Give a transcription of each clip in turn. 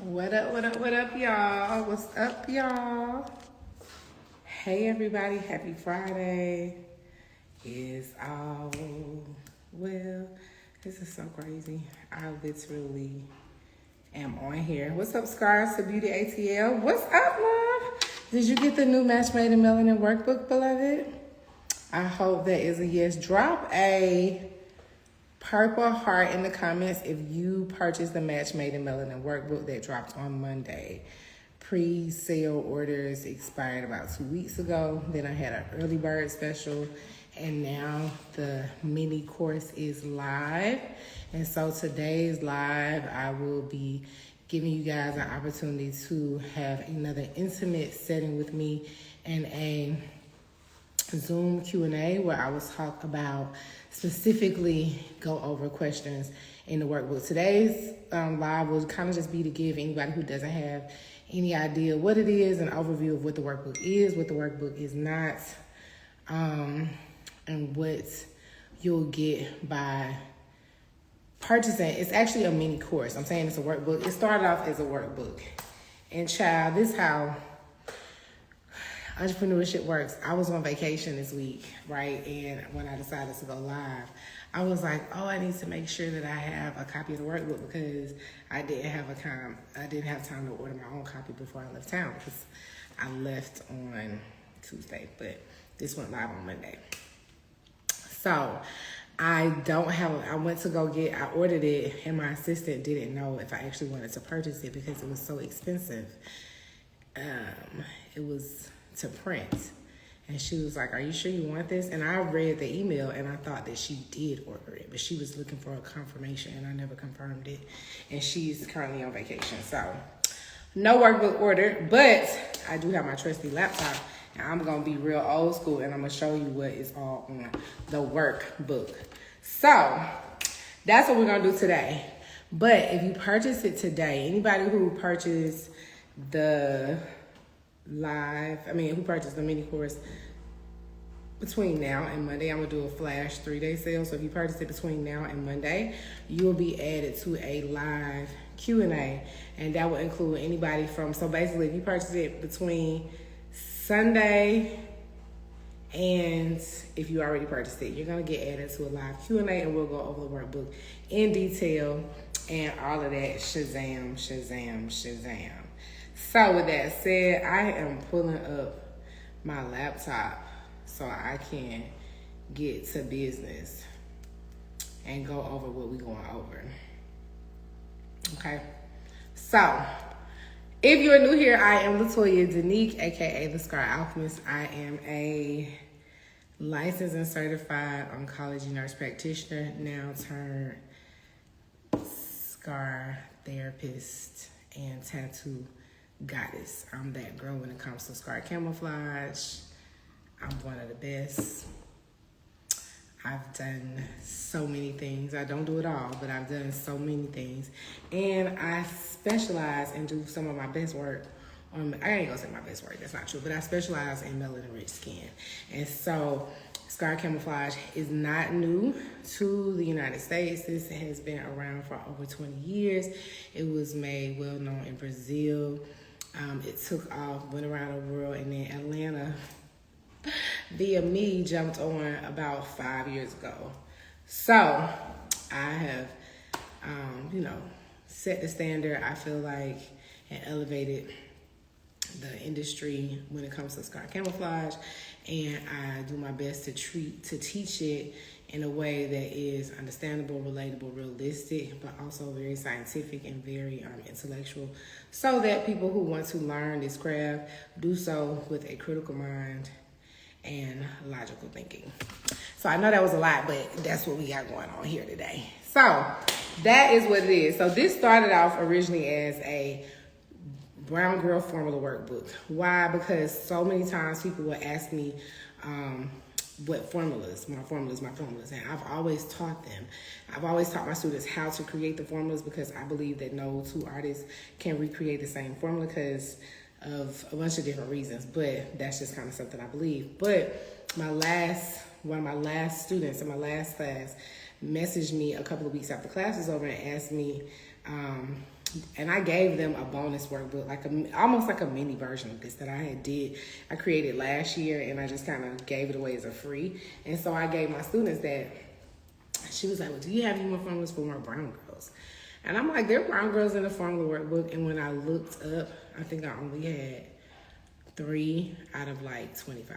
What up, what up, what up, y'all? What's up, y'all? Hey, everybody. Happy Friday. Is all well. This is so crazy. I literally am on here. What's up, Scars to Beauty ATL? What's up, love? Did you get the new Match Made in Melanin workbook, beloved? I hope that is a yes. Drop a purple heart in the comments if you purchased the Match Made in Melanin workbook that dropped on Monday. Pre-sale orders expired about 2 weeks ago. Then I had an early bird special, and now the mini course is live. And so today's live, I will be giving you guys an opportunity to have another intimate setting with me and a Zoom Q&A where I was talk about specifically go over questions in the workbook. Today's live will kind of just be to give anybody who doesn't have any idea what it is, an overview of what the workbook is, what the workbook is not, and what you'll get by purchasing. It's actually a mini course. I'm saying it's a workbook. It started off as a workbook. And child, this is how entrepreneurship works. I was on vacation this week, right? And when I decided to go live, I was like, oh, I need to make sure that I have a copy of the workbook because I didn't have time to order my own copy before I left town because I left on Tuesday, but this went live on Monday. So I ordered it, and my assistant didn't know if I actually wanted to purchase it because it was so expensive. It was to print. And she was like, are you sure you want this? And I read the email and I thought that she did order it, but she was looking for a confirmation and I never confirmed it. And she's currently on vacation. So no workbook ordered, but I do have my trusty laptop and I'm going to be real old school and I'm going to show you what is all on the workbook. So that's what we're going to do today. But if you purchase it today, anybody who purchased who purchased the mini course between now and Monday, I'm going to do a flash 3-day sale. So if you purchase it between now and Monday, you will be added to a live Q&A. And that will include anybody so basically, if you purchase it between Sunday and if you already purchased it, you're going to get added to a live Q&A and we'll go over the workbook in detail and all of that shazam, shazam, shazam. So with that said, I am pulling up my laptop so I can get to business and go over what we're going over. Okay. So if you're new here, I am Latoya Danique, aka the Scar Alchemist. I am a licensed and certified oncology nurse practitioner, now turned scar therapist and tattoo goddess. I'm that girl when it comes to scar camouflage. I'm one of the best. I've done so many things. I don't do it all, but I've done so many things. And I specialize and do some of my best work on, I ain't gonna say my best work, that's not true, but I specialize in melanin-rich skin. And so scar camouflage is not new to the United States. This has been around for over 20 years. It was made well known in Brazil. It took off, went around the world, and then Atlanta, via me, jumped on about 5 years ago. So I have, set the standard, I feel like, and elevated the industry when it comes to scar camouflage. And I do my best to teach it in a way that is understandable, relatable, realistic, but also very scientific and very intellectual, so that people who want to learn this craft do so with a critical mind and logical thinking. So I know that was a lot, but that's what we got going on here today. So that is what it is. So this started off originally as a brown girl formula workbook. Why? Because so many times people will ask me what formulas, my formulas. And I've always taught them. I've always taught my students how to create the formulas because I believe that no two artists can recreate the same formula because of a bunch of different reasons. But that's just kind of something I believe. But one of my last students in my last class messaged me a couple of weeks after class was over and asked me And I gave them a bonus workbook, almost like a mini version of this that I created last year, and I just kind of gave it away as a free. And so I gave my students that. She was like, well, do you have any more formulas for more brown girls? And I'm like, there are brown girls in the formula workbook. And when I looked up, I think I only had 3 out of like 25.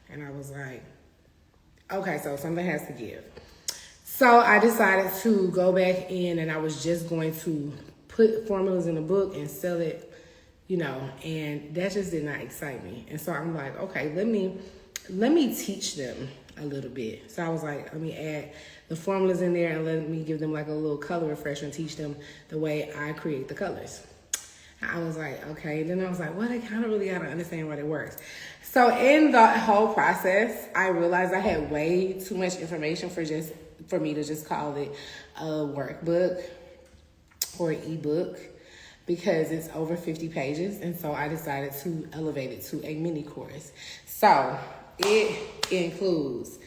And I was like, okay, so something has to give. So I decided to go back in, and I was just going to put formulas in the book and sell it, and that just did not excite me. And so I'm like, okay, let me teach them a little bit. So I was like, let me add the formulas in there and let me give them like a little color refresher and teach them the way I create the colors. I was like, okay. Then I was like, well, I kind of really got to understand what it works. So in the whole process, I realized I had way too much information for me to just call it a workbook or an ebook, because it's over 50 pages. And so I decided to elevate it to a mini course. So it includes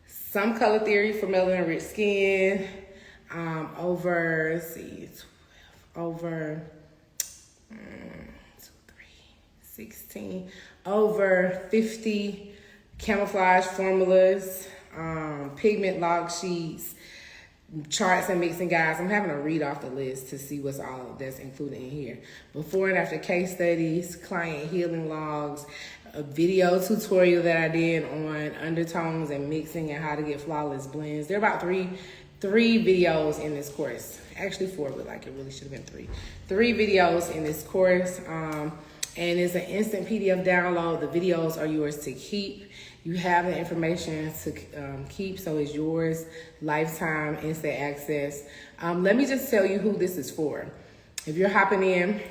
some color theory for melanin rich skin, over 16, over 50 camouflage formulas, pigment log sheets, charts and mixing guides. I'm having to read off the list to see what's all that's included in here. Before and after case studies, client healing logs, a video tutorial that I did on undertones and mixing and how to get flawless blends. There are about three videos in this course. Actually 4, but like it really should have been 3. 3 videos in this course. And it's an instant PDF download. The videos are yours to keep. You have the information to keep, so it's yours, lifetime, instant access. Let me just tell you who this is for. If you're hopping in,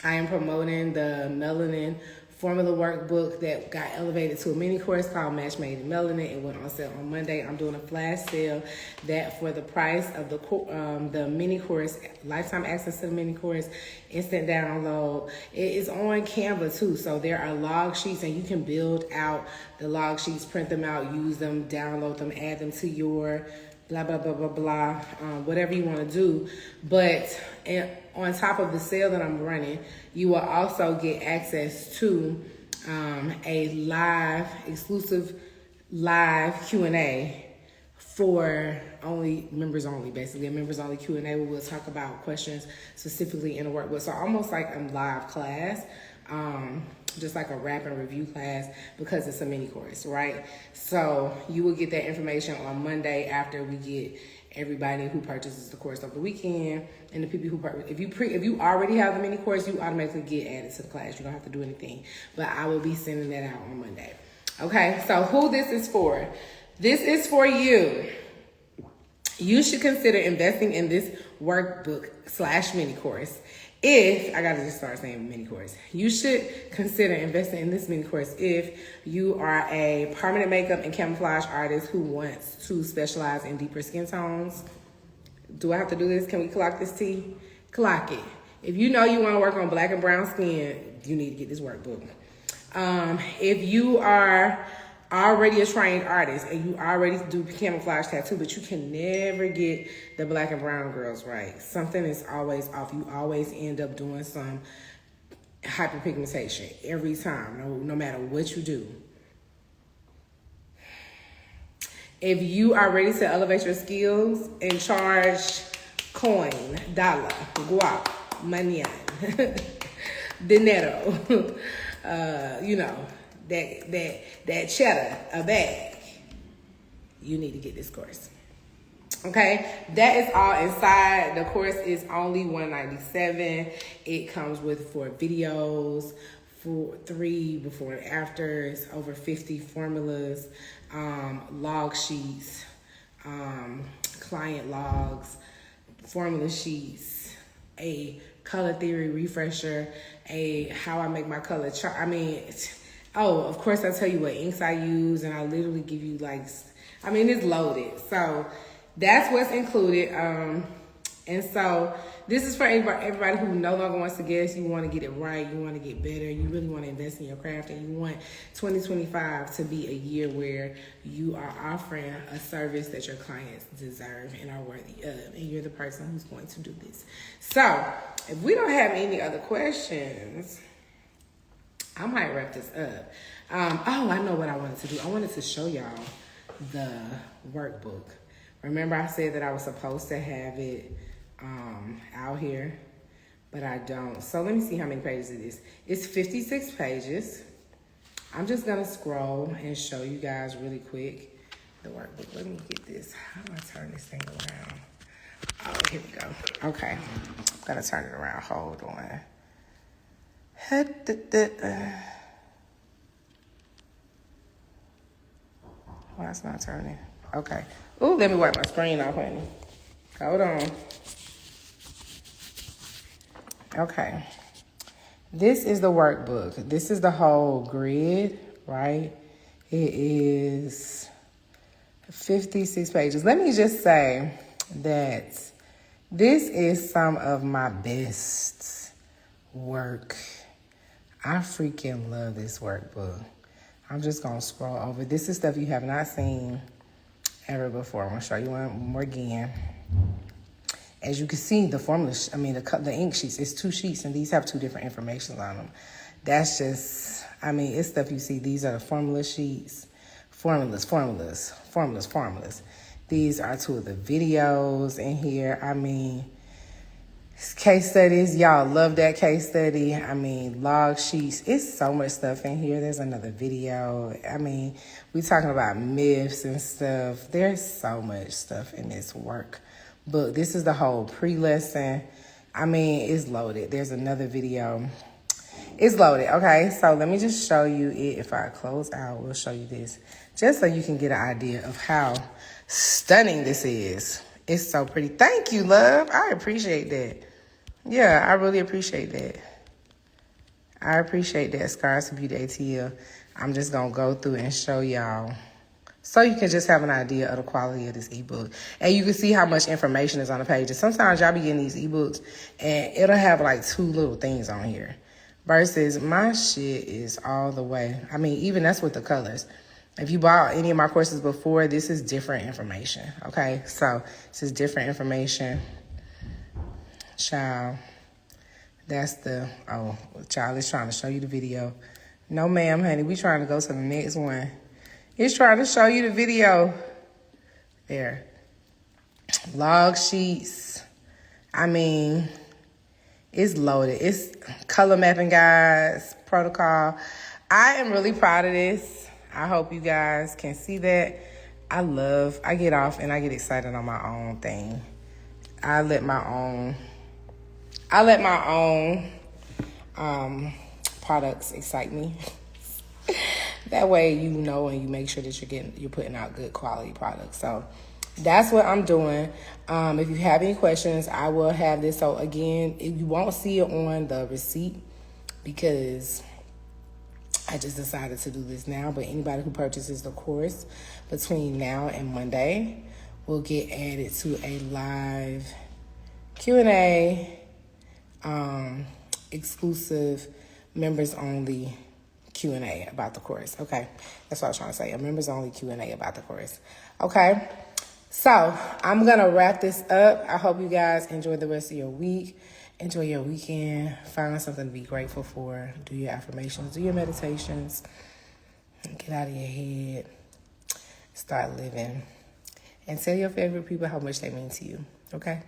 I am promoting the Melanin formula workbook that got elevated to a mini course called Match Made in Melanin. It went on sale on Monday. I'm doing a flash sale that for the price of the mini course, lifetime access to the mini course, instant download. It is on Canva too, so there are log sheets and you can build out the log sheets, print them out, use them, download them, add them to your blah, blah, blah, blah, blah, whatever you want to do. But on top of the sale that I'm running, you will also get access to a exclusive live Q&A for members only, basically a members only Q&A where we'll talk about questions specifically in the workbook. So almost like a live class, just like a rap and review class, because it's a mini course, right? So you will get that information on Monday after we get everybody who purchases the course over the weekend, and the people who if you already have the mini course, you automatically get added to the class. You don't have to do anything, but I will be sending that out on Monday. Okay, so who this is for? This is for you. You should consider investing in this workbook / mini course. I gotta just start saying mini course. You should consider investing in this mini course if you are a permanent makeup and camouflage artist who wants to specialize in deeper skin tones. Do I have to do this? Can we clock this T? Clock it. If you know you want to work on black and brown skin, you need to get this workbook. If you are already a trained artist and you already do camouflage tattoo, but you can never get the black and brown girls right, something is always off. You always end up doing some hyperpigmentation every time, no matter what you do. If you are ready to elevate your skills and charge coin, dollar, guap, mañana, dinero, that cheddar, a bag, you need to get this course. Okay, that is all inside. The course is only $197. It comes with 4 videos, 3 before and afters, over 50 formulas, log sheets, client logs, formula sheets, a color theory refresher, a how I make my color chart. Of course, I tell you what inks I use, and I literally give you it's loaded. So that's what's included. And so this is for everybody who no longer wants to guess. You want to get it right. You want to get better. You really want to invest in your craft. And you want 2025 to be a year where you are offering a service that your clients deserve and are worthy of. And you're the person who's going to do this. So if we don't have any other questions, I might wrap this up. I know what I wanted to do. I wanted to show y'all the workbook. Remember I said that I was supposed to have it out here, but I don't. So let me see how many pages it is. It's 56 pages. I'm just gonna scroll and show you guys really quick the workbook. Let me get this. How do I turn this thing around? Oh, here we go. Okay, I'm gonna turn it around. Hold on. Oh, that's not turning. Okay. Ooh, let me wipe my screen off, honey. Hold on. Okay. This is the workbook. This is the whole grid, right? It is 56 pages. Let me just say that this is some of my best work. I freaking love this workbook. I'm just going to scroll over. This is stuff you have not seen ever before. I'm going to show you one more again. As you can see, the formula, the ink sheets, it's 2 sheets, and these have 2 different informations on them. That's just, it's stuff you see. These are the formula sheets. Formulas. These are 2 of the videos in here. Case studies. Y'all love that case study. Log sheets. It's so much stuff in here. There's another video. We talking about myths and stuff. There's so much stuff in this workbook. This is the whole pre-lesson. It's loaded. There's another video. It's loaded. Okay, so let me just show you it. If I close out, we'll show you this. Just so you can get an idea of how stunning this is. It's so pretty. Thank you, love. I appreciate that. Yeah, I really appreciate that. I appreciate that, Scars to Beauty ATL. I'm just going to go through and show y'all so you can just have an idea of the quality of this ebook. And you can see how much information is on the pages. Sometimes y'all be getting these ebooks and it'll have like 2 little things on here. Versus my shit is all the way. Even that's with the colors. If you bought any of my courses before, this is different information, okay? So this is different information. Child, that's the, child is trying to show you the video. No, ma'am, honey, we trying to go to the next one. It's trying to show you the video. There. Log sheets. It's loaded. It's color mapping guides, protocol. I am really proud of this. I hope you guys can see that. I get off and I get excited on my own thing. I let my own products excite me. That way you know and you make sure that you're putting out good quality products. So that's what I'm doing. If you have any questions, I will have this. So again, you won't see it on the receipt because I just decided to do this now. But anybody who purchases the course between now and Monday will get added to a live Q&A, exclusive members only Q&A about the course. Okay, that's what I was trying to say. A members only Q&A about the course. Okay, so I'm gonna wrap this up. I hope you guys enjoy the rest of your week. Enjoy your weekend. Find something to be grateful for. Do your affirmations. Do your meditations. Get out of your head. Start living. And tell your favorite people how much they mean to you. Okay?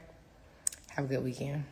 Have a good weekend.